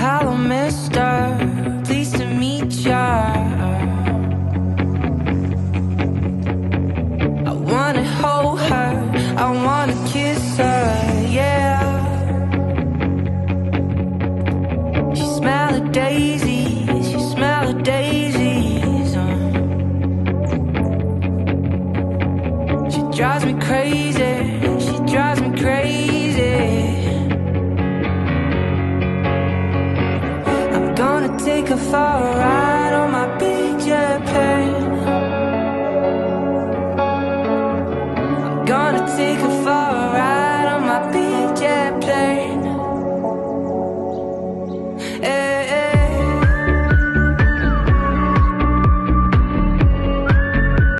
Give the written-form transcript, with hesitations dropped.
Hello, mister, pleased to meet ya. I wanna hold her, I wanna kiss her, yeah. She smell of daisies, she smell of daisies. She drives me crazy, she drives me crazy. Take her for a ride on my big jet plane. I'm gonna take her